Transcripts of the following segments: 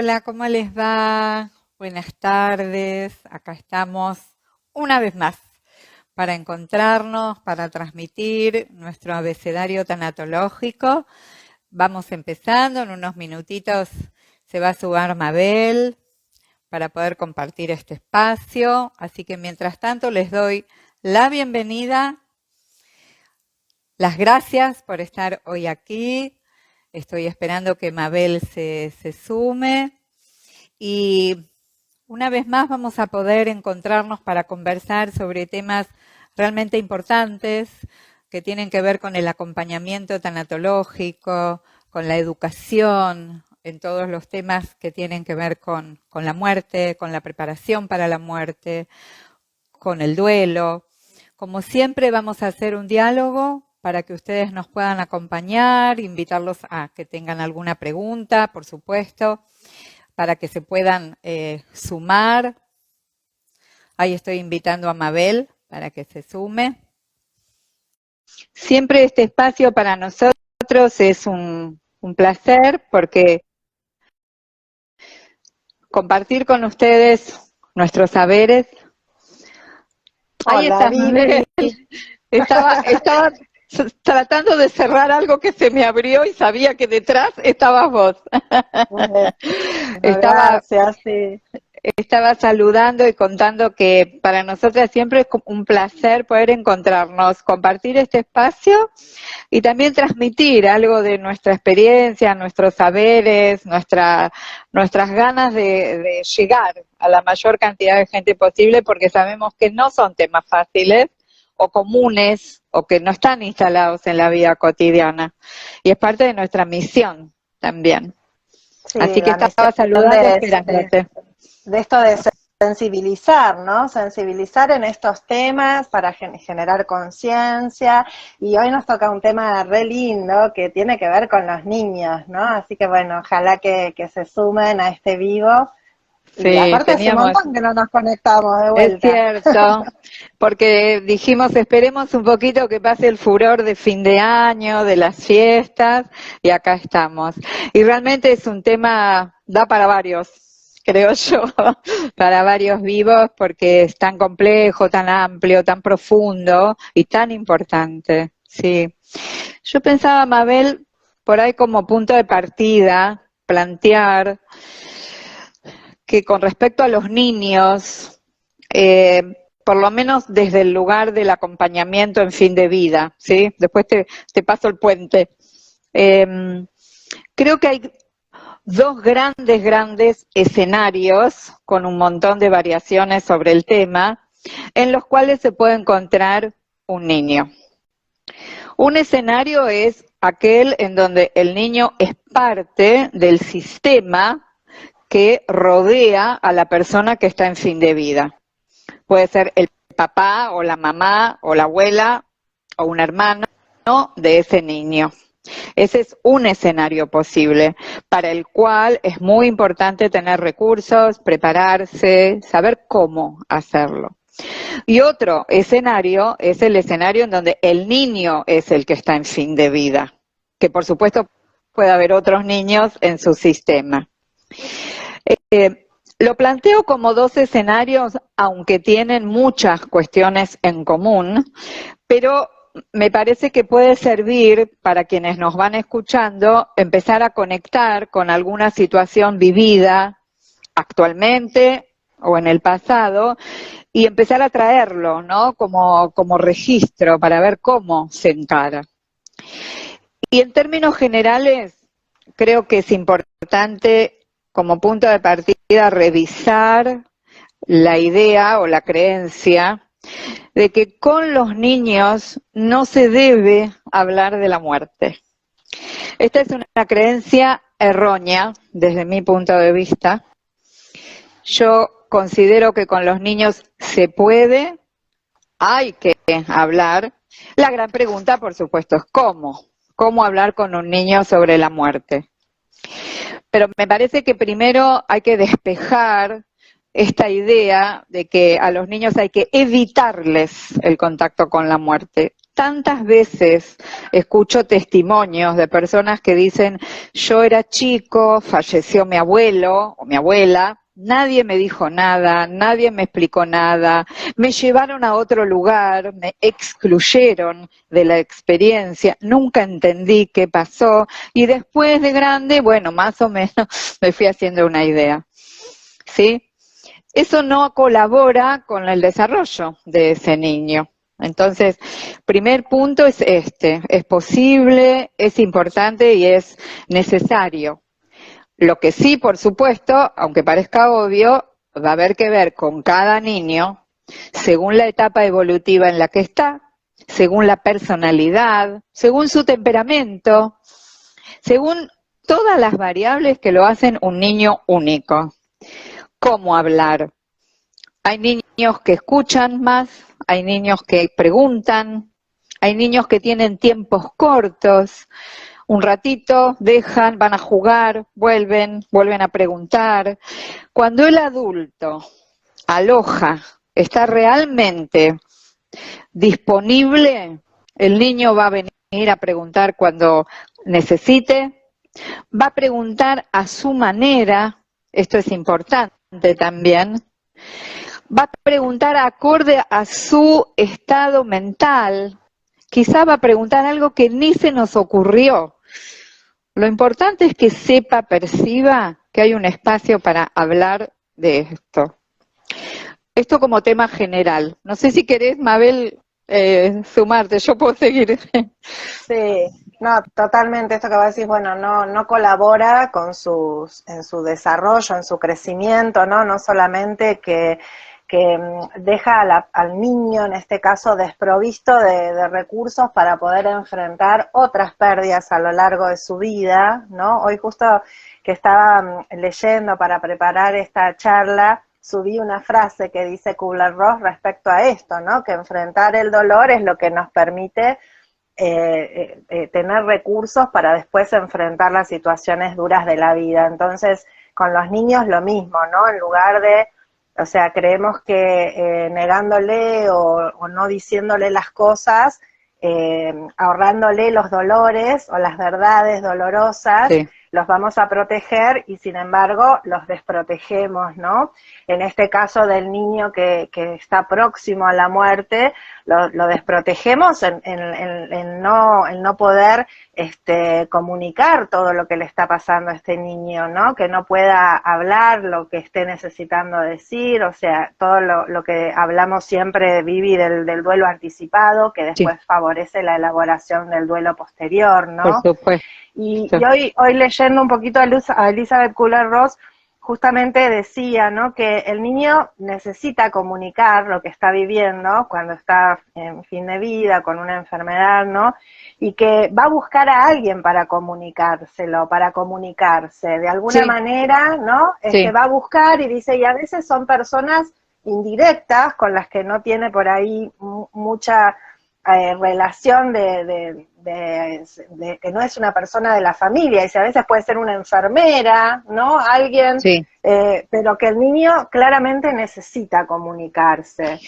Hola, ¿cómo les va? Buenas tardes. Acá estamos una vez más para encontrarnos, para transmitir nuestro abecedario tanatológico. Vamos empezando, en unos minutitos se va a sumar Mabel para poder compartir este espacio. Así que mientras tanto les doy la bienvenida, las gracias por estar hoy aquí. Estoy esperando que Mabel se sume. Y una vez más vamos a poder encontrarnos para conversar sobre temas realmente importantes que tienen que ver con el acompañamiento tanatológico, con la educación, en todos los temas que tienen que ver con la muerte, con la preparación para la muerte, con el duelo. Como siempre vamos a hacer un diálogo para que ustedes nos puedan acompañar, invitarlos a que tengan alguna pregunta, por supuesto, para que se puedan sumar. Ahí estoy invitando a Mabel para que se sume. Siempre este espacio para nosotros es un placer porque compartir con ustedes nuestros saberes. Ahí estás, Mabel. Estaba tratando de cerrar algo que se me abrió y sabía que detrás estabas vos. Bueno, gracias, sí. Estaba saludando y contando que para nosotras siempre es un placer poder encontrarnos, compartir este espacio y también transmitir algo de nuestra experiencia, nuestros saberes, nuestras ganas de llegar a la mayor cantidad de gente posible, porque sabemos que no son temas fáciles o comunes o que no están instalados en la vida cotidiana. Y es parte de nuestra misión también. Sí, así que la estaba misión saludando esperándote. de esto de sensibilizar, ¿no? Sensibilizar en estos temas para generar conciencia. Y hoy nos toca un tema re lindo que tiene que ver con los niños, ¿no? Así que bueno, ojalá que se sumen a este vivo. Y Sí, aparte hace un montón que no nos conectamos de es vuelta. cierto, porque dijimos esperemos un poquito que pase el furor de fin de año, de las fiestas, y acá estamos. Y realmente es un tema, da para varios, creo yo, para varios vivos, porque es tan complejo, tan amplio, tan profundo y tan importante. Sí. Yo pensaba, Mabel, por ahí como punto de partida, plantear que con respecto a los niños, por lo menos desde el lugar del acompañamiento en fin de vida, ¿sí? Después te paso el puente. Creo que hay dos grandes escenarios con un montón de variaciones sobre el tema en los cuales se puede encontrar un niño. Un escenario es aquel en donde el niño es parte del sistema que rodea a la persona que está en fin de vida. Puede ser el papá o la mamá o la abuela o un hermano de ese niño. Ese es un escenario posible para el cual es muy importante tener recursos, prepararse, saber cómo hacerlo. Y otro escenario es el escenario en donde el niño es el que está en fin de vida, que por supuesto puede haber otros niños en su sistema. Lo planteo como dos escenarios, aunque tienen muchas cuestiones en común, pero me parece que puede servir para quienes nos van escuchando empezar a conectar con alguna situación vivida actualmente o en el pasado y empezar a traerlo, ¿no? Como registro para ver cómo se encara. Y en términos generales, creo que es importante como punto de partida revisar la idea o la creencia de que con los niños no se debe hablar de la muerte. Esta es una creencia errónea desde mi punto de vista. Yo considero que con los niños se puede, hay que hablar. La gran pregunta, por supuesto, es ¿cómo? ¿Cómo hablar con un niño sobre la muerte? Pero me parece que primero hay que despejar esta idea de que a los niños hay que evitarles el contacto con la muerte. tantas veces escucho testimonios de personas que dicen, yo era chico, falleció mi abuelo o mi abuela, nadie me dijo nada, nadie me explicó nada, me llevaron a otro lugar, me excluyeron de la experiencia, nunca entendí qué pasó y después de grande, bueno, más o menos me fui haciendo una idea, ¿sí? Eso no colabora con el desarrollo de ese niño. Entonces, primer punto es este, es posible, es importante y es necesario. Lo que sí, por supuesto, aunque parezca obvio, va a haber que ver con cada niño, según la etapa evolutiva en la que está, según la personalidad, según su temperamento, según todas las variables que lo hacen un niño único. ¿Cómo hablar? Hay niños que escuchan más, hay niños que preguntan, hay niños que tienen tiempos cortos, un ratito, dejan, van a jugar, vuelven a preguntar. Cuando el adulto aloja, está realmente disponible, el niño va a venir a preguntar cuando necesite, va a preguntar a su manera, esto es importante también, va a preguntar acorde a su estado mental, quizá va a preguntar algo que ni se nos ocurrió. Lo importante es que sepa, perciba que hay un espacio para hablar de esto. Esto como tema general. No sé si querés, Mabel, sumarte, yo puedo seguir. Sí, no, totalmente, esto que vos decís, bueno, no colabora con en su desarrollo, en su crecimiento, ¿no? No solamente que deja al niño, en este caso, desprovisto de recursos para poder enfrentar otras pérdidas a lo largo de su vida, ¿no? Hoy justo que estaba leyendo para preparar esta charla, subí una frase que dice Kubler-Ross respecto a esto, ¿no? Que enfrentar el dolor es lo que nos permite tener recursos para después enfrentar las situaciones duras de la vida. Entonces, con los niños lo mismo, ¿no? En lugar de, o sea, creemos que negándole o no diciéndole las cosas, ahorrándole los dolores o las verdades dolorosas, Sí. los vamos a proteger y sin embargo los desprotegemos, ¿no? En este caso del niño que está próximo a la muerte, lo desprotegemos en no poder comunicar todo lo que le está pasando a este niño, ¿no? Que no pueda hablar lo que esté necesitando decir, o sea, todo lo que hablamos siempre, Vivi, del duelo anticipado, que después Sí, favorece la elaboración del duelo posterior, por ¿no? supuesto. Y hoy leyendo un poquito a Elizabeth Kubler-Ross, justamente decía, ¿no? Que el niño necesita comunicar lo que está viviendo cuando está en fin de vida, con una enfermedad, ¿no? Y que va a buscar a alguien para comunicárselo, para comunicarse. De alguna Sí, manera, ¿no? sí, Va a buscar y dice, y a veces son personas indirectas con las que no tiene por ahí mucha relación de que no es una persona de la familia, y si a veces puede ser una enfermera, ¿no? Alguien, sí. pero que el niño claramente necesita comunicarse.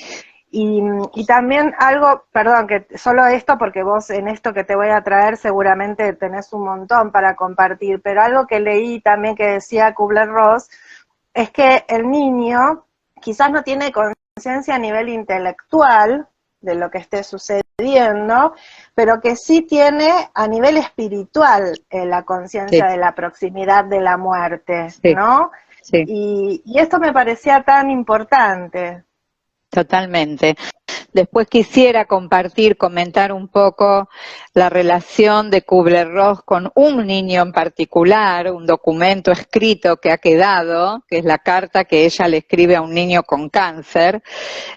Y también algo, perdón, que solo esto, porque vos en esto que te voy a traer seguramente tenés un montón para compartir, pero algo que leí también que decía Kubler-Ross, es que el niño quizás no tiene conciencia a nivel intelectual de lo que esté sucediendo, pero que sí tiene a nivel espiritual la conciencia Sí, de la proximidad de la muerte, sí, ¿no? sí, Y esto me parecía tan importante. totalmente. Después quisiera compartir, comentar un poco la relación de Kubler-Ross con un niño en particular, un documento escrito que ha quedado, que es la carta que ella le escribe a un niño con cáncer,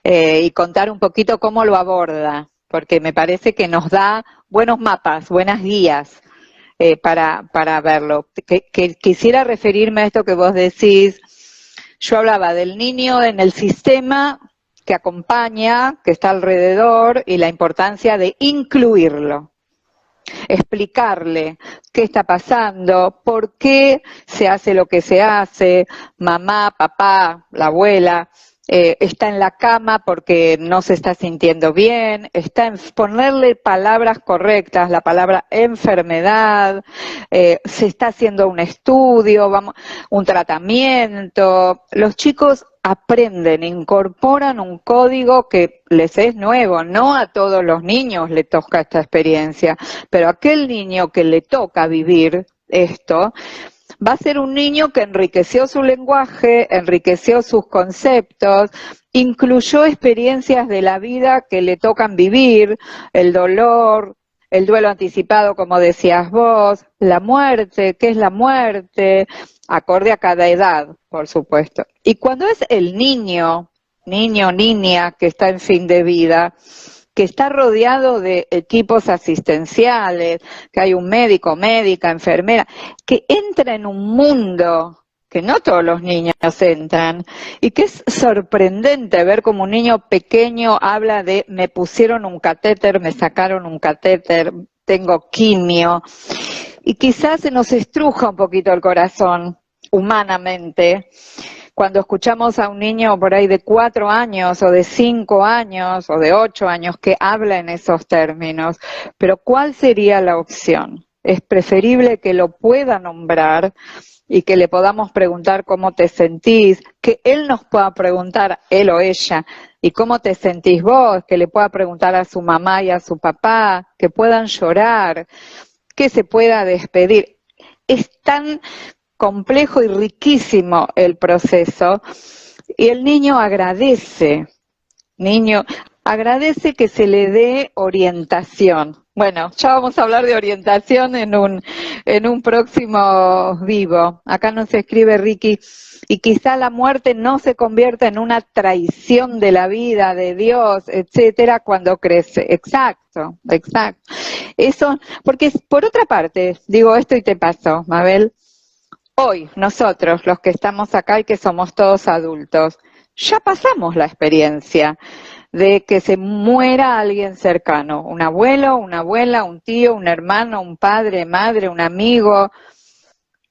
y contar un poquito cómo lo aborda, porque me parece que nos da buenos mapas, buenas guías para verlo. Que quisiera referirme a esto que vos decís. Yo hablaba del niño en el sistema que acompaña, que está alrededor, y la importancia de incluirlo, explicarle qué está pasando, por qué se hace lo que se hace, mamá, papá, la abuela, está en la cama porque no se está sintiendo bien, está en ponerle palabras correctas, la palabra enfermedad, se está haciendo un estudio, un tratamiento. Los chicos aprenden, incorporan un código que les es nuevo, no a todos los niños le toca esta experiencia, pero a aquel niño que le toca vivir esto, va a ser un niño que enriqueció su lenguaje, enriqueció sus conceptos, incluyó experiencias de la vida que le tocan vivir, el dolor, el duelo anticipado, como decías vos, la muerte, ¿qué es la muerte? Acorde a cada edad, por supuesto. Y cuando es el niño, niña, que está en fin de vida, que está rodeado de equipos asistenciales, que hay un médico, médica, enfermera, que entra en un mundo que no todos los niños entran, y que es sorprendente ver como un niño pequeño habla de me pusieron un catéter, me sacaron un catéter, tengo quimio, y quizás se nos estruja un poquito el corazón, humanamente, cuando escuchamos a un niño por ahí de 4 años o de 5 años o de 8 años que habla en esos términos. Pero ¿cuál sería la opción? Es preferible que lo pueda nombrar y que le podamos preguntar cómo te sentís, que él nos pueda preguntar, él o ella, y cómo te sentís vos, que le pueda preguntar a su mamá y a su papá, que puedan llorar, que se pueda despedir. Es tan complejo y riquísimo el proceso, y el niño agradece que se le dé orientación. Bueno, ya vamos a hablar de orientación en un próximo vivo. Acá nos escribe Ricky, y quizá la muerte no se convierta en una traición de la vida, de Dios, etcétera, cuando crece. Exacto. Eso, porque por otra parte, digo esto y te paso, Mabel, hoy nosotros, los que estamos acá y que somos todos adultos, ya pasamos la experiencia de que se muera alguien cercano, un abuelo, una abuela, un tío, un hermano, un padre, madre, un amigo.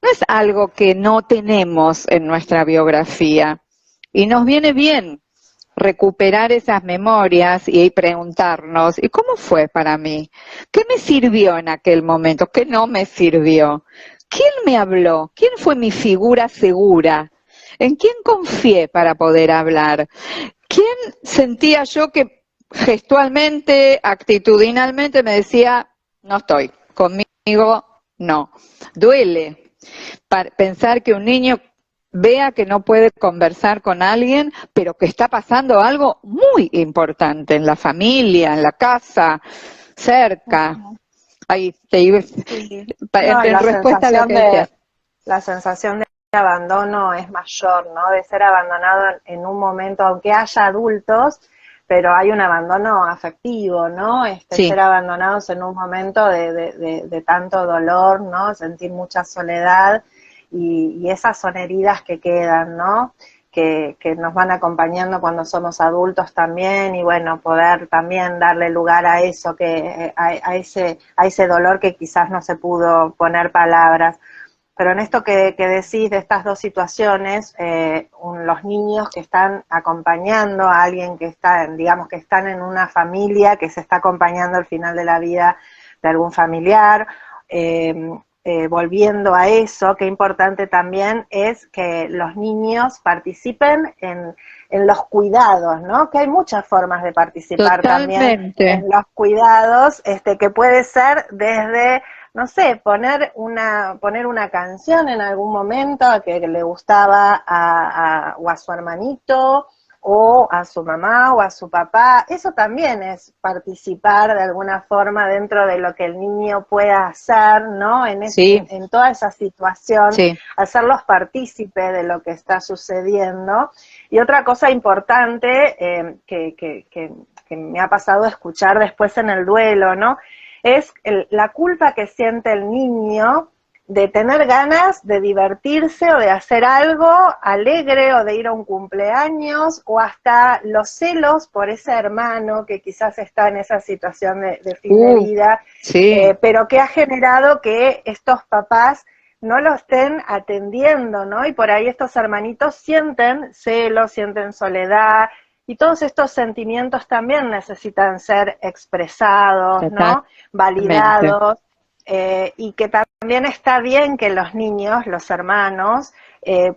No es algo que no tenemos en nuestra biografía, y nos viene bien recuperar esas memorias y preguntarnos, ¿y cómo fue para mí? ¿Qué me sirvió en aquel momento? ¿Qué no me sirvió? ¿Quién me habló? ¿Quién fue mi figura segura? ¿En quién confié para poder hablar? ¿Quién sentía yo que gestualmente, actitudinalmente me decía, no estoy, conmigo no? Duele pensar que un niño vea que no puede conversar con alguien, pero que está pasando algo muy importante en la familia, en la casa, cerca. Ahí te iba, sí. No, en respuesta a lo que decías. la sensación de abandono es mayor, ¿no? De ser abandonado en un momento, aunque haya adultos, pero hay un abandono afectivo, ¿no? Sí. Ser abandonados en un momento de tanto dolor, ¿no? Sentir mucha soledad, y esas son heridas que quedan, ¿no? Que nos van acompañando cuando somos adultos también, y bueno, poder también darle lugar a eso, a ese dolor que quizás no se pudo poner palabras. Pero en esto que decís de estas dos situaciones, los niños que están acompañando a alguien que está, digamos que están en una familia que se está acompañando al final de la vida de algún familiar, volviendo a eso, qué importante también es que los niños participen en los cuidados, ¿no? Que hay muchas formas de participar. Totalmente. También en los cuidados, que puede ser desde, no sé, poner una canción en algún momento que le gustaba o a su hermanito, o a su mamá o a su papá. Eso también es participar de alguna forma dentro de lo que el niño pueda hacer, ¿no? Sí. En toda esa situación, Sí. hacerlos partícipes de lo que está sucediendo. Y otra cosa importante que me ha pasado a escuchar después en el duelo, ¿no? Es la culpa que siente el niño de tener ganas de divertirse o de hacer algo alegre, o de ir a un cumpleaños, o hasta los celos por ese hermano que quizás está en esa situación de fin de vida, Sí. pero que ha generado que estos papás no lo estén atendiendo, ¿no? Y por ahí estos hermanitos sienten celos, sienten soledad, y todos estos sentimientos también necesitan ser expresados, ¿no? Totalmente. Validados, y que también está bien que los niños, los hermanos,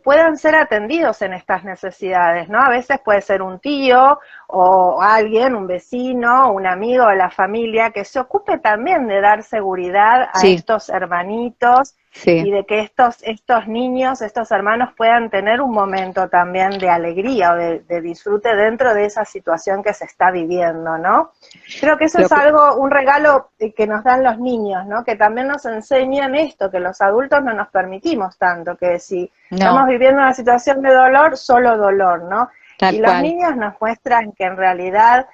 puedan ser atendidos en estas necesidades, ¿no? A veces puede ser un tío o alguien, un vecino, un amigo de la familia, que se ocupe también de dar seguridad a Sí, estos hermanitos sí. y de que estos niños, estos hermanos puedan tener un momento también de alegría o de disfrute dentro de esa situación que se está viviendo, ¿no? Creo que eso Lo es que, algo, un regalo que nos dan los niños, ¿no? Que también nos enseñan esto, que los adultos no nos permitimos tanto, que si estamos no, viviendo una situación de dolor, solo dolor, ¿no? Y tal los cual. niños nos muestran que en realidad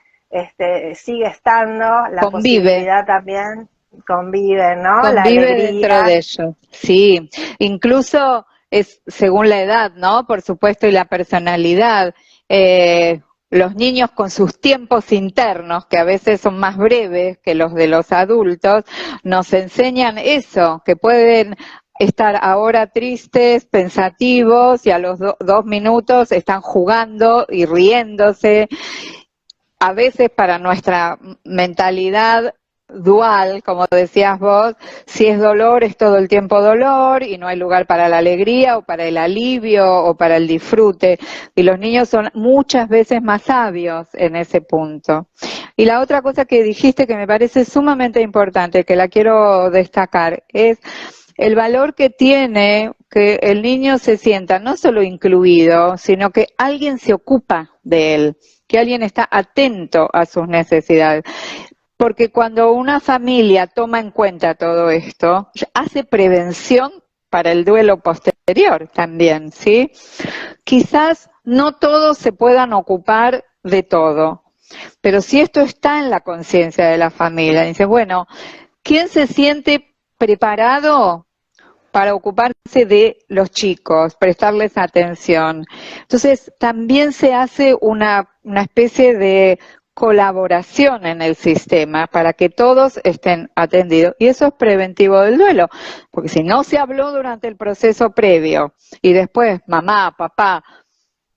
sigue estando la Convive. posibilidad también, convive, ¿no? La Convive dentro alegría. de ellos, sí. Incluso es según la edad, ¿no? Por supuesto, y la personalidad. Los niños con sus tiempos internos, que a veces son más breves que los de los adultos, nos enseñan eso, que pueden estar ahora tristes, pensativos, y a los 2 minutos están jugando y riéndose. A veces para nuestra mentalidad dual, como decías vos, si es dolor, es todo el tiempo dolor y no hay lugar para la alegría o para el alivio o para el disfrute. Y los niños son muchas veces más sabios en ese punto. Y la otra cosa que dijiste que me parece sumamente importante, que la quiero destacar, es el valor que tiene que el niño se sienta no solo incluido, sino que alguien se ocupa de él, que alguien está atento a sus necesidades. Porque cuando una familia toma en cuenta todo esto, hace prevención para el duelo posterior también, ¿sí? Quizás no todos se puedan ocupar de todo, pero si esto está en la conciencia de la familia, dice, bueno, ¿quién se siente preparado para ocuparse de los chicos, prestarles atención? Entonces, también se hace una especie de colaboración en el sistema para que todos estén atendidos. Y eso es preventivo del duelo, porque si no se habló durante el proceso previo y después mamá, papá,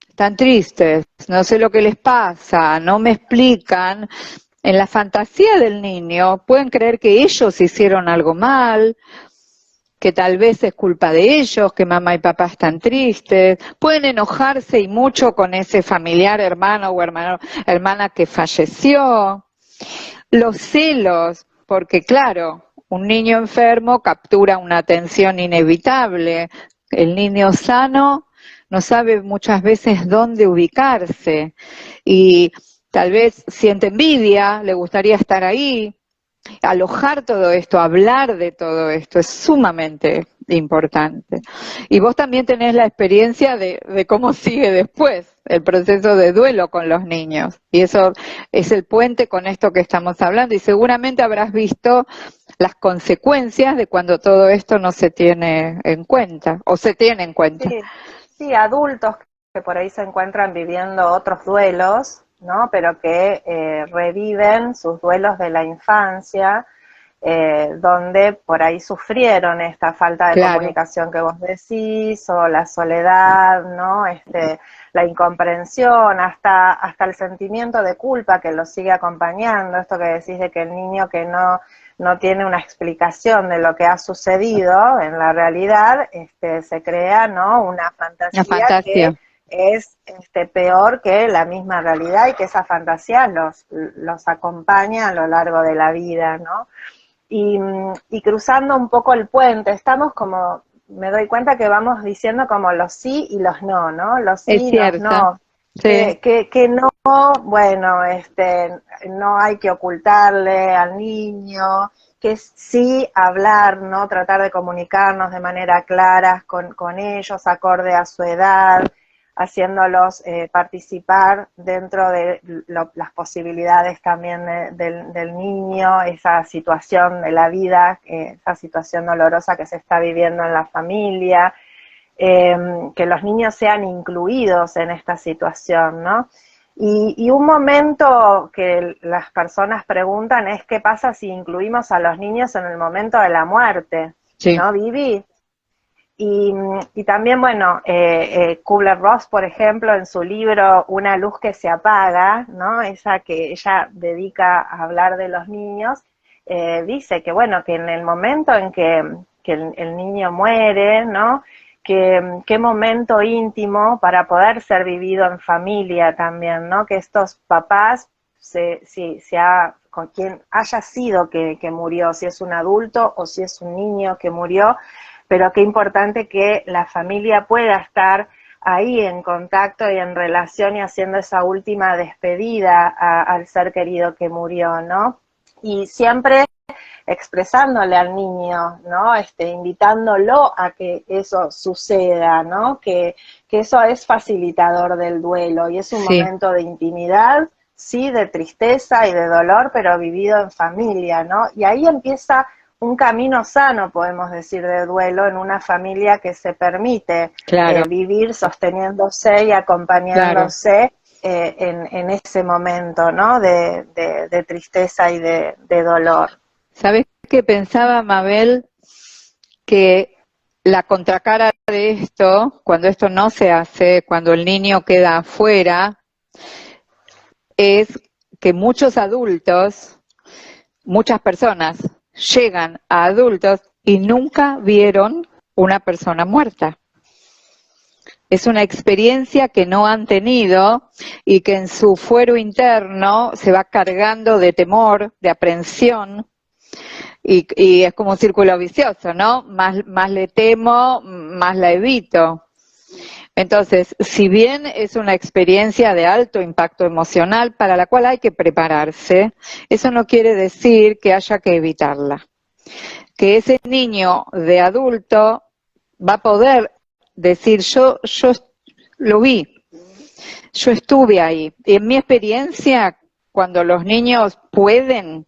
están tristes, no sé lo que les pasa, no me explican, en la fantasía del niño pueden creer que ellos hicieron algo mal, que tal vez es culpa de ellos, que mamá y papá están tristes, pueden enojarse y mucho con ese familiar, hermano o hermana que falleció, los celos, porque claro, un niño enfermo captura una tensión inevitable, el niño sano no sabe muchas veces dónde ubicarse y tal vez siente envidia, le gustaría estar ahí. Alojar todo esto, hablar de todo esto es sumamente importante. Y vos también tenés la experiencia de cómo sigue después el proceso de duelo con los niños. Y eso es el puente con esto que estamos hablando. Y seguramente habrás visto las consecuencias de cuando todo esto no se tiene en cuenta, o se tiene en cuenta. Sí, sí, adultos que por ahí se encuentran viviendo otros duelos, ¿no? Pero que reviven sus duelos de la infancia, donde por ahí sufrieron esta falta de Claro, comunicación que vos decís, o la soledad, ¿no? La incomprensión, hasta el sentimiento de culpa que los sigue acompañando, esto que decís de que el niño que no tiene una explicación de lo que ha sucedido en la realidad, se crea, ¿no? Una una fantasía que fantasía. es peor que la misma realidad y que esa fantasía los acompaña a lo largo de la vida, ¿no? Y cruzando un poco el puente, estamos como, me doy cuenta que vamos diciendo como los sí y los no, ¿no? Los Es sí y los cierto, no. sí. Que no, bueno, no hay que ocultarle al niño, que sí hablar, ¿no? Tratar de comunicarnos de manera clara con ellos, acorde a su edad, haciéndolos participar dentro de las posibilidades también del niño, esa situación de la vida, esa situación dolorosa que se está viviendo en la familia, que los niños sean incluidos en esta situación, ¿no? Y un momento que las personas preguntan es qué pasa si incluimos a los niños en el momento de la muerte, Sí. ¿no, Vivi? Y también, bueno, Kubler-Ross, por ejemplo, en su libro Una luz que se apaga, ¿no? Esa que ella dedica a hablar de los niños, dice que, bueno, que en el momento en que el niño muere, ¿no? Que qué momento íntimo para poder ser vivido en familia también, ¿no? Que estos papás, con quien haya sido que murió, si es un adulto o si es un niño que murió, pero qué importante que la familia pueda estar ahí en contacto y en relación y haciendo esa última despedida al ser querido que murió, ¿no? Y siempre expresándole al niño, ¿no? Invitándolo a que eso suceda, ¿no? Que eso es facilitador del duelo y es un Sí, momento de intimidad, sí, de tristeza y de dolor, pero vivido en familia, ¿no? Y ahí empieza un camino sano, podemos decir, de duelo en una familia que se permite claro, vivir sosteniéndose y claro. acompañándose en ese momento, ¿no? De tristeza y de dolor. ¿Sabes qué pensaba, Mabel? Que la contracara de esto, cuando esto no se hace, cuando el niño queda afuera, es que muchos adultos, muchas personas llegan a adultos y nunca vieron una persona muerta. Es una experiencia que no han tenido y que en su fuero interno se va cargando de temor, de aprensión, y es como un círculo vicioso, ¿no? Más le temo, más la evito. Entonces, si bien es una experiencia de alto impacto emocional para la cual hay que prepararse, eso no quiere decir que haya que evitarla. Que ese niño de adulto va a poder decir, yo lo vi, yo estuve ahí. Y en mi experiencia, cuando los niños pueden,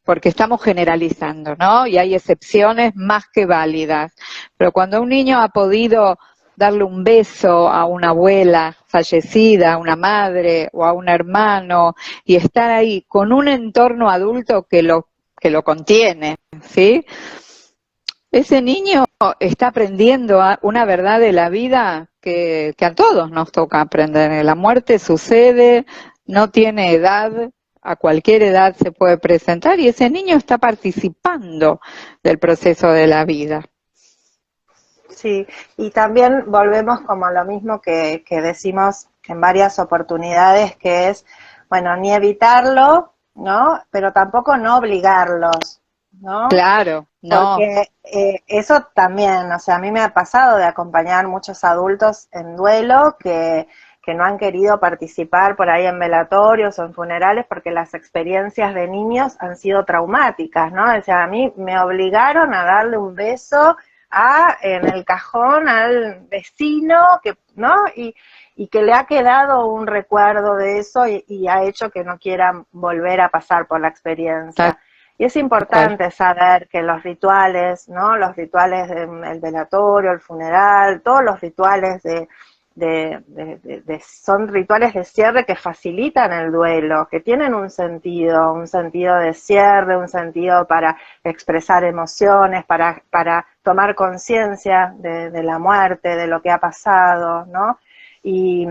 porque estamos generalizando, ¿no? Y hay excepciones más que válidas, pero cuando un niño ha podido darle un beso a una abuela fallecida, a una madre o a un hermano y estar ahí con un entorno adulto que lo contiene, ¿sí? Ese niño está aprendiendo una verdad de la vida que a todos nos toca aprender. La muerte sucede, no tiene edad, a cualquier edad se puede presentar y ese niño está participando del proceso de la vida. Sí, y también volvemos como a lo mismo que decimos en varias oportunidades, que es, bueno, ni evitarlo, ¿no? Pero tampoco no obligarlos, ¿no? Claro, no, Porque eso también, o sea, a mí me ha pasado de acompañar muchos adultos en duelo que no han querido participar por ahí en velatorios o en funerales porque las experiencias de niños han sido traumáticas, ¿no? O sea, a mí me obligaron a darle un beso en el cajón al vecino, ¿no? Y que le ha quedado un recuerdo de eso y ha hecho que no quiera volver a pasar por la tal experiencia. Y es cual. importante saber que los rituales, ¿no? Los rituales del velatorio, el funeral, todos los rituales son rituales de cierre que facilitan el duelo, que tienen un sentido de cierre, un sentido para expresar emociones, para tomar conciencia de la muerte, de lo que ha pasado, ¿no? Y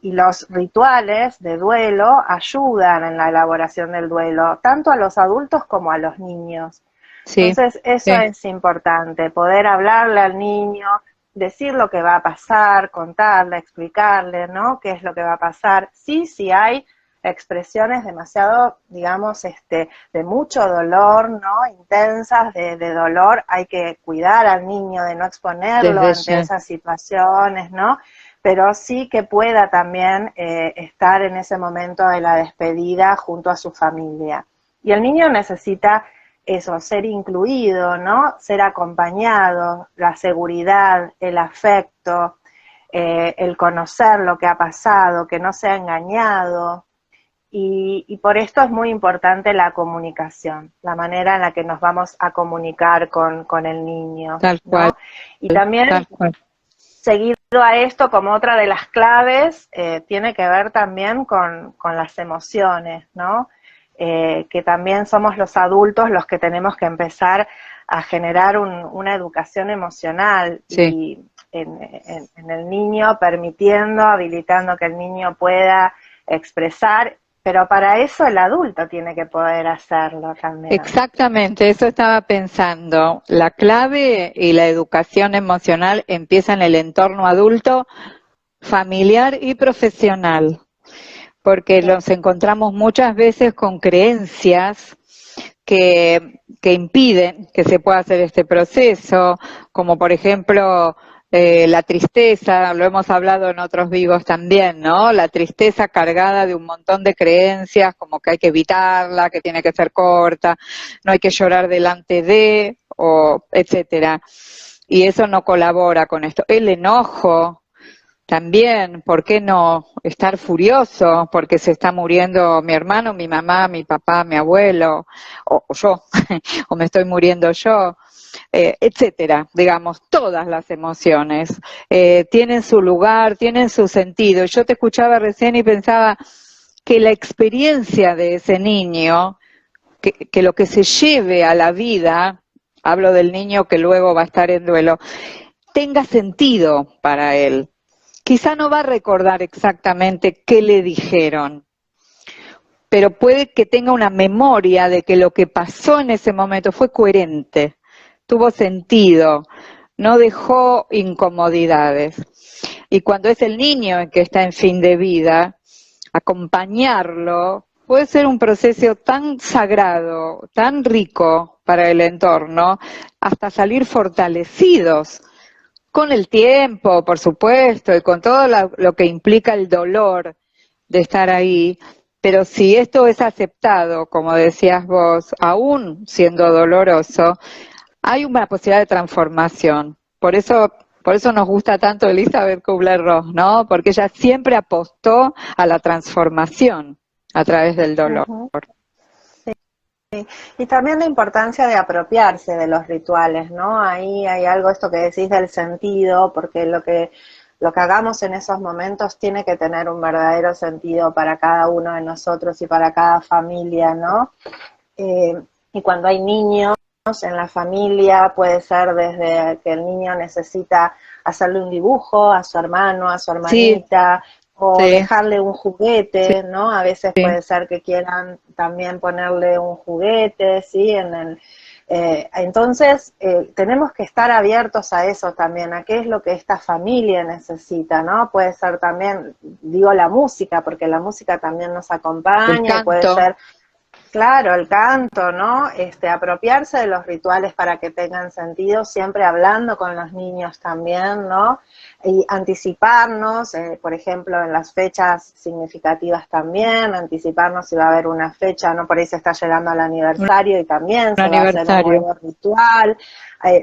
los rituales de duelo ayudan en la elaboración del duelo, tanto a los adultos como a los niños. Sí, Entonces, eso sí, es importante, poder hablarle al niño, decir lo que va a pasar, contarle, explicarle, ¿no? Qué es lo que va a pasar. Sí, sí hay expresiones demasiado, digamos, de mucho dolor, ¿no? Intensas de dolor, hay que cuidar al niño de no exponerlo desde ante ya. esas situaciones, ¿no? Pero sí que pueda también estar en ese momento de la despedida junto a su familia. Y el niño necesita eso, ser incluido, ¿no? Ser acompañado, la seguridad, el afecto, el conocer lo que ha pasado, que no sea engañado. Y por esto es muy importante la comunicación, la manera en la que nos vamos a comunicar con el niño, Tal cual, ¿no? Y también tal cual. seguido a esto, como otra de las claves, tiene que ver también con las emociones, ¿no? que también somos los adultos los que tenemos que empezar a generar una educación emocional y en el niño, permitiendo, habilitando que el niño pueda expresar, pero para eso el adulto tiene que poder hacerlo también. Exactamente, eso estaba pensando. La clave y la educación emocional empieza en el entorno adulto, familiar y profesional, porque nos encontramos muchas veces con creencias que impiden que se pueda hacer este proceso, como por ejemplo la tristeza, lo hemos hablado en otros vivos también, ¿no? La tristeza cargada de un montón de creencias, como que hay que evitarla, que tiene que ser corta, no hay que llorar delante de, o etcétera. Y eso no colabora con esto. El enojo también, ¿por qué no estar furioso porque se está muriendo mi hermano, mi mamá, mi papá, mi abuelo, o yo, o me estoy muriendo yo? Etcétera, digamos, todas las emociones tienen su lugar, tienen su sentido. Yo te escuchaba recién y pensaba que la experiencia de ese niño, que lo que se lleve a la vida, hablo del niño que luego va a estar en duelo, tenga sentido para él. Quizá no va a recordar exactamente qué le dijeron, pero puede que tenga una memoria de que lo que pasó en ese momento fue coherente, tuvo sentido, no dejó incomodidades. Y cuando es el niño el que está en fin de vida, acompañarlo puede ser un proceso tan sagrado, tan rico para el entorno, hasta salir fortalecidos con el tiempo, por supuesto, y con todo lo que implica el dolor de estar ahí. Pero si esto es aceptado, como decías vos, aún siendo doloroso, hay una posibilidad de transformación. Por eso nos gusta tanto Elizabeth Kubler-Ross, ¿no? Porque ella siempre apostó a la transformación a través del dolor. Sí. Y también la importancia de apropiarse de los rituales, ¿no? Ahí hay algo, esto que decís del sentido, porque lo que hagamos en esos momentos tiene que tener un verdadero sentido para cada uno de nosotros y para cada familia, ¿no? Y cuando hay niños en la familia, puede ser desde que el niño necesita hacerle un dibujo a su hermano, a su hermanita, o dejarle un juguete, ¿no? A veces puede ser que quieran también ponerle un juguete, ¿sí? Entonces, tenemos que estar abiertos a eso también, a qué es lo que esta familia necesita, ¿no? Puede ser también, digo, la música, porque la música también nos acompaña, puede ser, claro, el canto, ¿no? Apropiarse de los rituales para que tengan sentido, siempre hablando con los niños también, ¿no? Y anticiparnos, por ejemplo, en las fechas significativas también, anticiparnos si va a haber una fecha, ¿no? Por ahí se está llegando al aniversario y también se va a hacer un nuevo ritual.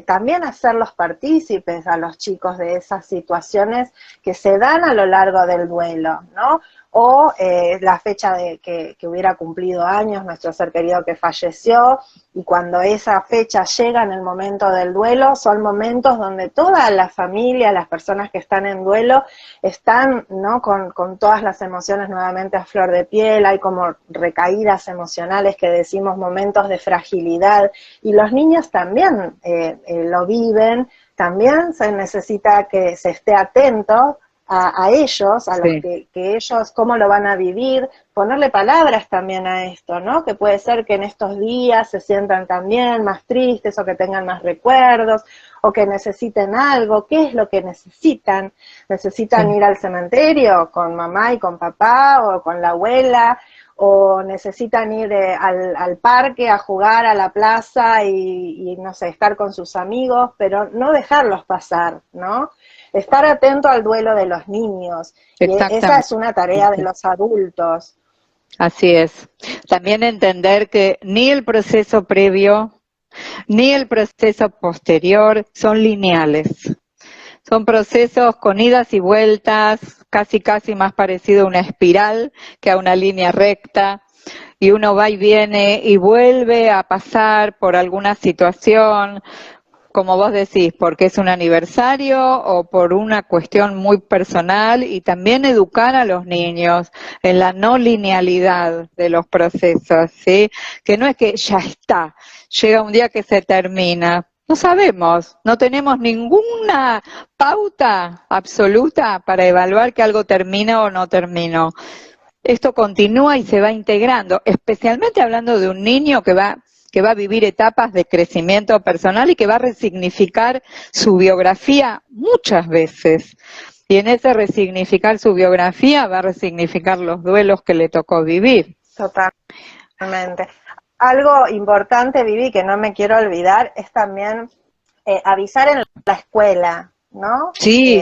También hacerlos partícipes a los chicos de esas situaciones que se dan a lo largo del duelo, ¿no? O la fecha de que hubiera cumplido años nuestro ser querido que falleció, y cuando esa fecha llega en el momento del duelo, son momentos donde toda la familia, las personas que están en duelo, están, ¿no? con todas las emociones nuevamente a flor de piel, hay como recaídas emocionales que decimos momentos de fragilidad, y los niños también lo viven, también se necesita que se esté atento a ellos, a los que ellos, cómo lo van a vivir, ponerle palabras también a esto, ¿no? Que puede ser que en estos días se sientan también más tristes, o que tengan más recuerdos, o que necesiten algo. ¿Qué es lo que necesitan? ¿Necesitan ir al cementerio con mamá y con papá, o con la abuela? ¿O necesitan ir al parque a jugar a la plaza y no sé, estar con sus amigos, pero no dejarlos pasar, ¿no? Estar atento al duelo de los niños. Y esa es una tarea de los adultos. Así es. También entender que ni el proceso previo ni el proceso posterior son lineales. Son procesos con idas y vueltas, casi más parecido a una espiral que a una línea recta, y uno va y viene y vuelve a pasar por alguna situación, como vos decís, porque es un aniversario o por una cuestión muy personal, y también educar a los niños en la no linealidad de los procesos, ¿sí? Que no es que ya está, llega un día que se termina. No sabemos, no tenemos ninguna pauta absoluta para evaluar que algo termina o no terminó. Esto continúa y se va integrando, especialmente hablando de un niño que va a vivir etapas de crecimiento personal y que va a resignificar su biografía muchas veces. Y en ese resignificar su biografía va a resignificar los duelos que le tocó vivir. Totalmente. Algo importante, Vivi, que no me quiero olvidar, es también avisar en la escuela, ¿no? Sí.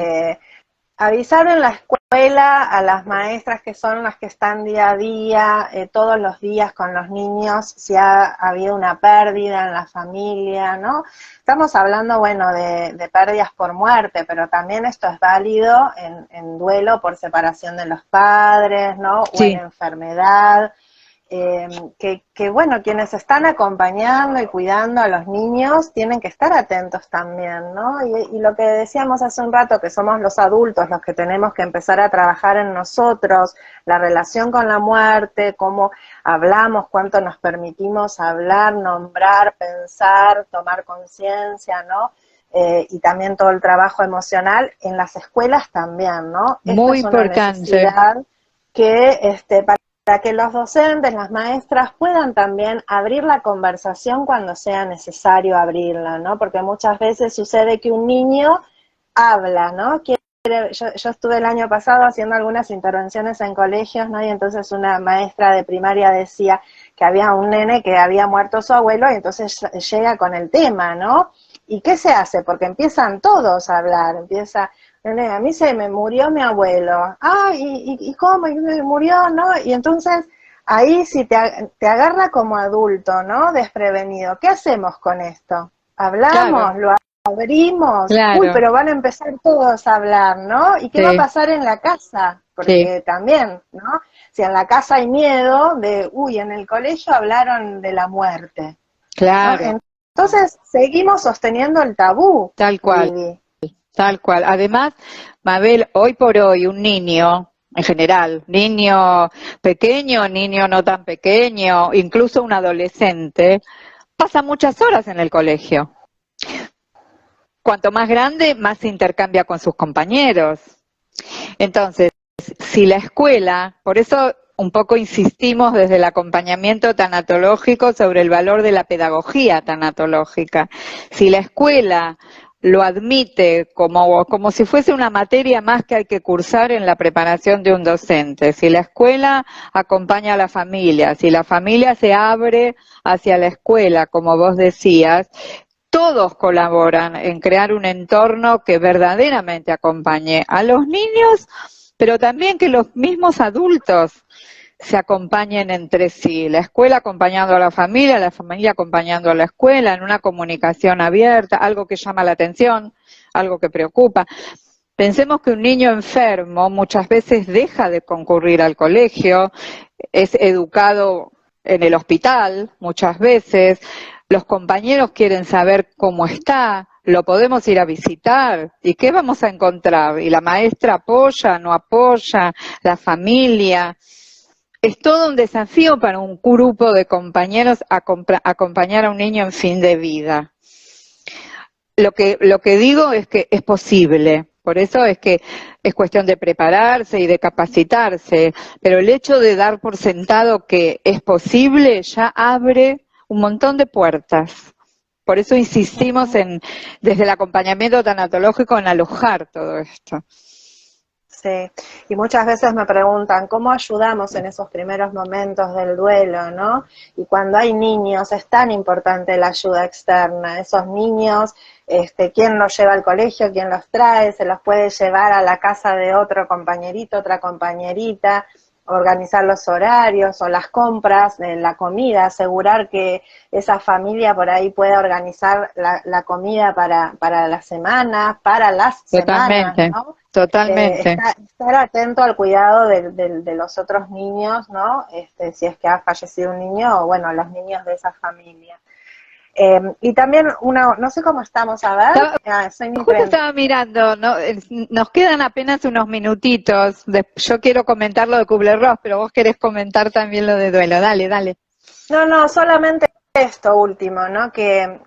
Avisar en la escuela a las maestras que son las que están día a día, todos los días con los niños, si ha habido una pérdida en la familia, ¿no? Estamos hablando, bueno, de pérdidas por muerte, pero también esto es válido en duelo por separación de los padres, ¿no? O en Sí. enfermedad. Que bueno, quienes están acompañando y cuidando a los niños tienen que estar atentos también, ¿no? Y lo que decíamos hace un rato, que somos los adultos los que tenemos que empezar a trabajar en nosotros, la relación con la muerte, cómo hablamos, cuánto nos permitimos hablar, nombrar, pensar, tomar conciencia, ¿no? Y también todo el trabajo emocional en las escuelas también, ¿no? Esta Muy es una importante. necesidad que para que los docentes, las maestras puedan también abrir la conversación cuando sea necesario abrirla, ¿no? Porque muchas veces sucede que un niño habla, ¿no? Yo estuve el año pasado haciendo algunas intervenciones en colegios, ¿no? Y entonces una maestra de primaria decía que había un nene que había muerto su abuelo y entonces llega con el tema, ¿no? ¿Y qué se hace? Porque empiezan todos a hablar, a mí se me murió mi abuelo. Ah, ¿y cómo? ¿Y me murió? ¿No? Y entonces ahí si te agarra como adulto, ¿no? Desprevenido. ¿Qué hacemos con esto? Claro, ¿Hablamos? ¿Lo abrimos? Uy, claro. pero van a empezar todos a hablar, ¿no? ¿Y qué va a Sí, pasar en la casa? sí, Porque también, ¿no? Si en la casa hay miedo en el colegio hablaron de la muerte, ¿no? claro, Entonces seguimos sosteniendo el tabú, tal cual. Vivi. Tal cual. Además, Mabel, hoy por hoy un niño, en general, niño pequeño, niño no tan pequeño, incluso un adolescente, pasa muchas horas en el colegio. Cuanto más grande, más se intercambia con sus compañeros. Entonces, si la escuela, por eso un poco insistimos desde el acompañamiento tanatológico sobre el valor de la pedagogía tanatológica, si la escuela lo admite como si fuese una materia más que hay que cursar en la preparación de un docente, si la escuela acompaña a la familia, si la familia se abre hacia la escuela, como vos decías, todos colaboran en crear un entorno que verdaderamente acompañe a los niños, pero también que los mismos adultos se acompañen entre sí, la escuela acompañando a la familia acompañando a la escuela, en una comunicación abierta, algo que llama la atención, algo que preocupa. Pensemos que un niño enfermo muchas veces deja de concurrir al colegio, es educado en el hospital muchas veces, los compañeros quieren saber cómo está, lo podemos ir a visitar, ¿y qué vamos a encontrar? Y la maestra apoya, no apoya, la familia. Es todo un desafío para un grupo de compañeros acompañar a un niño en fin de vida. Lo que digo es que es posible, por eso es que es cuestión de prepararse y de capacitarse, pero el hecho de dar por sentado que es posible ya abre un montón de puertas. Por eso insistimos desde el acompañamiento tanatológico en alojar todo esto. Sí, y muchas veces me preguntan cómo ayudamos en esos primeros momentos del duelo, ¿no? Y cuando hay niños es tan importante la ayuda externa. Esos niños, ¿quién los lleva al colegio? ¿Quién los trae? Se los puede llevar a la casa de otro compañerito, otra compañerita, organizar los horarios o las compras de la comida, asegurar que esa familia por ahí pueda organizar la comida para la semana, para las semanas, Totalmente, ¿no? totalmente. Estar atento al cuidado de los otros niños, ¿no? Si es que ha fallecido un niño, o bueno, los niños de esa familia. Y también no sé cómo estamos, a ver, soy mi Justo estaba mirando, ¿no? Nos quedan apenas unos minutitos. Yo quiero comentar lo de Kubler-Ross, pero vos querés comentar también lo de duelo. Dale, dale. No, solamente esto último, ¿no? Que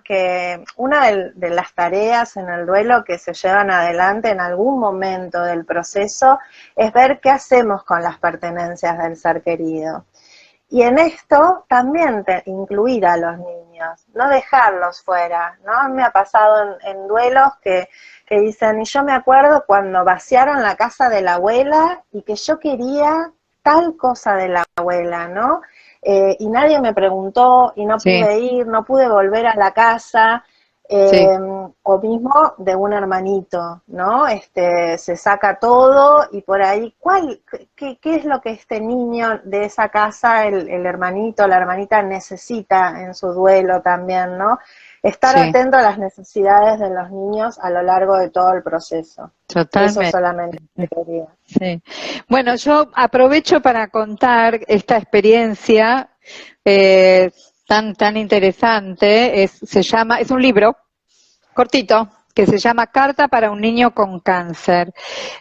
una de las tareas en el duelo que se llevan adelante en algún momento del proceso es ver qué hacemos con las pertenencias del ser querido. Y en esto también incluir a los niños, no dejarlos fuera, ¿no? Me ha pasado en duelos que dicen, y yo me acuerdo cuando vaciaron la casa de la abuela y que yo quería tal cosa de la abuela, ¿no? Y nadie me preguntó y no Sí, pude ir, no pude volver a la casa, sí. o mismo de un hermanito, ¿no? Se saca todo y por ahí, qué es lo que este niño de esa casa, el hermanito, la hermanita necesita en su duelo también, ¿no? Estar Sí, atento a las necesidades de los niños a lo largo de todo el proceso. Eso totalmente. solamente quería. Sí. Bueno, yo aprovecho para contar esta experiencia eh, tan interesante. Es un libro cortito que se llama Carta para un niño con cáncer,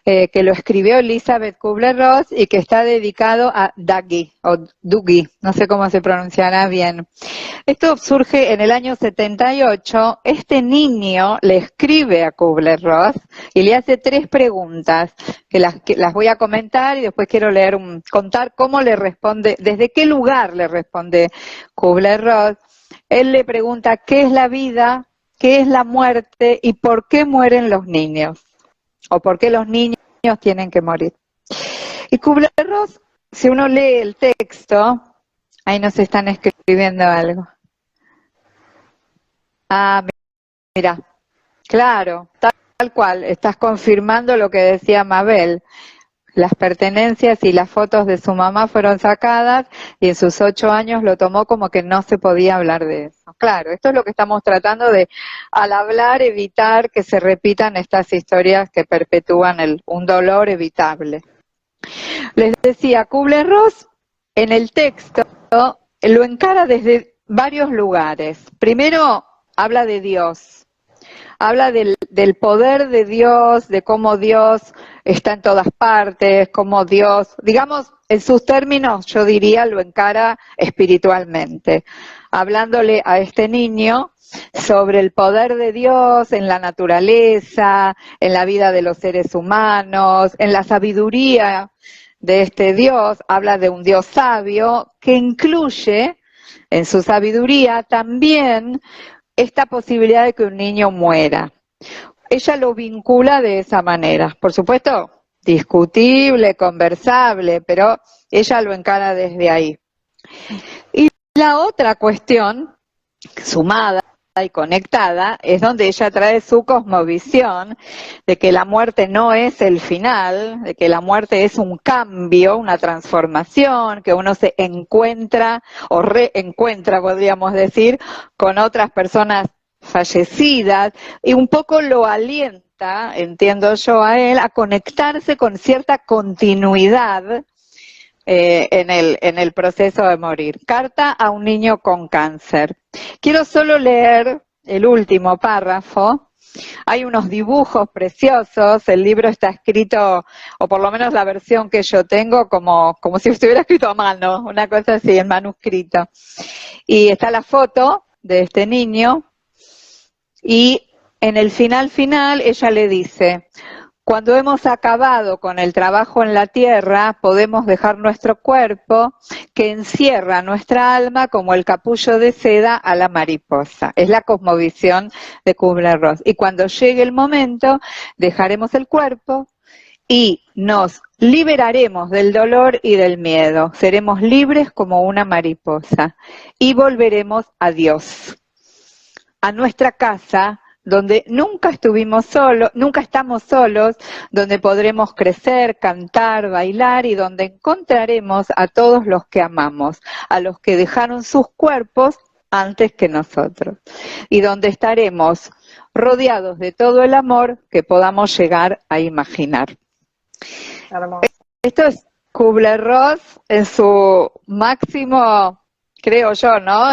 que lo escribió Elizabeth Kubler-Ross y que está dedicado a Dougie, o Dougie, no sé cómo se pronunciará bien. Esto surge en el año 78. Este niño le escribe a Kubler-Ross y le hace 3 preguntas que las voy a comentar y después quiero contar cómo le responde, desde qué lugar le responde Kubler-Ross. Él le pregunta qué es la vida, qué es la muerte y por qué mueren los niños, o por qué los niños tienen que morir. Y Kubler-Ross, si uno lee el texto, ahí nos están escribiendo algo. Ah, mira, claro, tal cual, estás confirmando lo que decía Mabel. Las pertenencias y las fotos de su mamá fueron sacadas y en sus 8 años lo tomó como que no se podía hablar de eso. Claro, esto es lo que estamos tratando de, al hablar, evitar que se repitan estas historias que perpetúan un dolor evitable. Les decía, Kubler-Ross en el texto lo encara desde varios lugares. Primero, habla de Dios. Habla del poder de Dios, de cómo Dios está en todas partes, cómo Dios, digamos, en sus términos, yo diría, lo encara espiritualmente, hablándole a este niño sobre el poder de Dios en la naturaleza, en la vida de los seres humanos, en la sabiduría de este Dios. Habla de un Dios sabio que incluye en su sabiduría también esta posibilidad de que un niño muera. Ella lo vincula de esa manera. Por supuesto, discutible, conversable, pero ella lo encara desde ahí. Y la otra cuestión, sumada y conectada, es donde ella trae su cosmovisión de que la muerte no es el final, de que la muerte es un cambio, una transformación, que uno se encuentra o reencuentra, podríamos decir, con otras personas fallecidas, y un poco lo alienta, entiendo yo a él, a conectarse con cierta continuidad en el proceso de morir. Carta a un niño con cáncer. Quiero solo leer el último párrafo. Hay unos dibujos preciosos, el libro está escrito, o por lo menos la versión que yo tengo, como si estuviera escrito a mano, una cosa así, en manuscrito. Y está la foto de este niño, y en el final ella le dice: cuando hemos acabado con el trabajo en la tierra, podemos dejar nuestro cuerpo que encierra nuestra alma como el capullo de seda a la mariposa. Es la cosmovisión de Kubler-Ross. Y cuando llegue el momento, dejaremos el cuerpo y nos liberaremos del dolor y del miedo. Seremos libres como una mariposa y volveremos a Dios, a nuestra casa, donde nunca estamos solos, donde podremos crecer, cantar, bailar y donde encontraremos a todos los que amamos, a los que dejaron sus cuerpos antes que nosotros, y donde estaremos rodeados de todo el amor que podamos llegar a imaginar. Hermoso. Esto es Kubler-Ross en su máximo, creo yo, ¿no?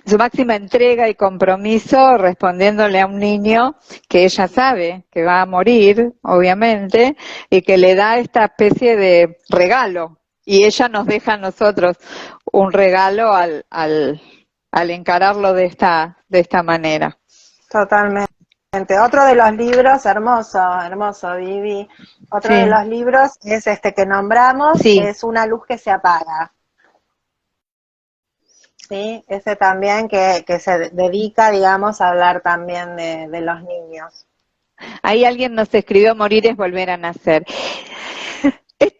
su máxima entrega y compromiso respondiéndole a un niño que ella sabe que va a morir, obviamente, y que le da esta especie de regalo. Y ella nos deja a nosotros un regalo al encararlo de esta manera. Totalmente. Otro de los libros, hermoso, hermoso, Vivi. Otro Sí. de los libros es este que nombramos, Sí. es Una luz que se apaga. Sí, ese también que se dedica, digamos, a hablar también de los niños. Ahí alguien nos escribió: morir es volver a nacer.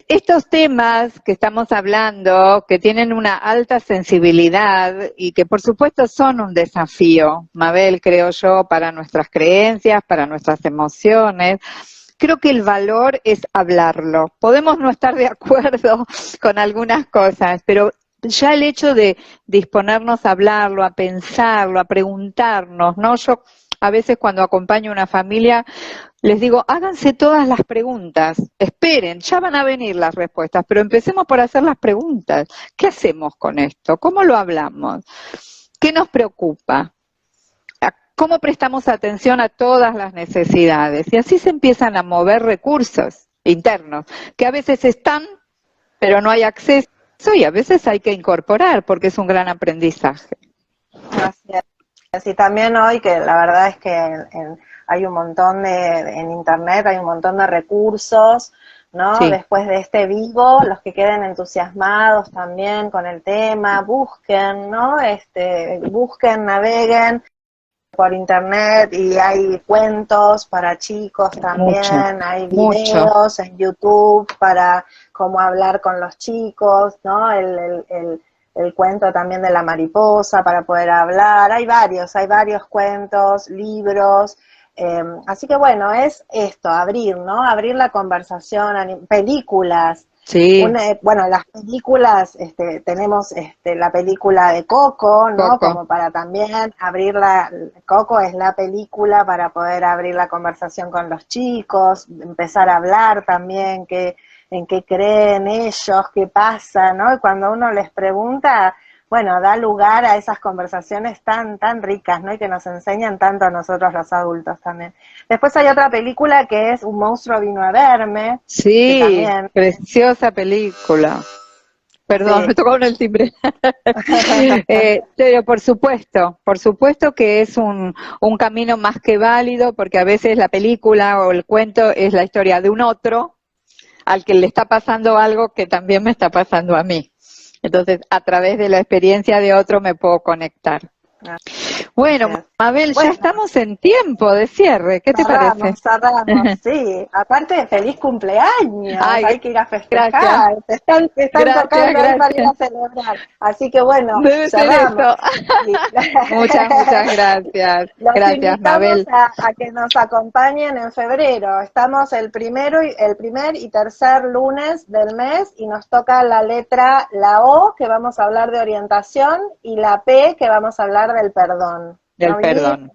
Estos temas que estamos hablando, que tienen una alta sensibilidad y que por supuesto son un desafío, Mabel, creo yo, para nuestras creencias, para nuestras emociones, creo que el valor es hablarlo. Podemos no estar de acuerdo con algunas cosas, pero ya el hecho de disponernos a hablarlo, a pensarlo, a preguntarnos, ¿no? Yo a veces cuando acompaño a una familia les digo, háganse todas las preguntas, esperen, ya van a venir las respuestas, pero empecemos por hacer las preguntas. ¿Qué hacemos con esto? ¿Cómo lo hablamos? ¿Qué nos preocupa? ¿Cómo prestamos atención a todas las necesidades? Y así se empiezan a mover recursos internos, que a veces están, pero no hay acceso, y a veces hay que incorporar, porque es un gran aprendizaje. Así es. Y también hoy, que la verdad es que hay un montón en internet, hay un montón de recursos, ¿no? Sí. Después de este vivo, los que queden entusiasmados también con el tema, busquen, ¿no? Busquen, naveguen por internet y hay cuentos para chicos también, hay videos en YouTube para cómo hablar con los chicos, ¿no? El cuento también de la mariposa para poder hablar, hay varios cuentos, libros, así que bueno, es esto, abrir, ¿no? Abrir la conversación, películas. Sí. Bueno, las películas, tenemos la película de Coco, ¿no? Coco. Como para también Coco es la película para poder abrir la conversación con los chicos, empezar a hablar también en qué creen ellos, qué pasa, ¿no? Y cuando uno les pregunta, bueno, da lugar a esas conversaciones tan ricas, ¿no? Y que nos enseñan tanto a nosotros los adultos también. Después hay otra película que es Un monstruo vino a verme. Sí, que también, preciosa película. Perdón, sí. me tocó el timbre. Pero por supuesto que es un camino más que válido, porque a veces la película o el cuento es la historia de un otro al que le está pasando algo que también me está pasando a mí. Entonces, a través de la experiencia de otro me puedo conectar. Bueno, Mabel, ya estamos en tiempo de cierre. ¿Qué te parece? Cerramos, sí. Aparte, feliz cumpleaños. Ay, hay que ir a festejar. gracias. Te están tocando ahí para ir a celebrar. Así que bueno, Debe ser cerramos. eso. Muchas gracias. Los Gracias, Mabel. invitamos a que nos acompañen en febrero. Estamos el primer y tercer lunes del mes y nos toca la letra, la O, que vamos a hablar de orientación, y la P, que vamos a hablar del perdón. Del perdón.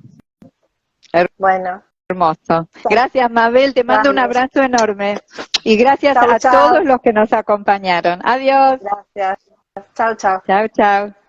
Bueno. Hermoso. Gracias, Mabel. Te mando un abrazo enorme. Y gracias a todos los que nos acompañaron. Adiós. Gracias. Chau, chau. Chau, chau.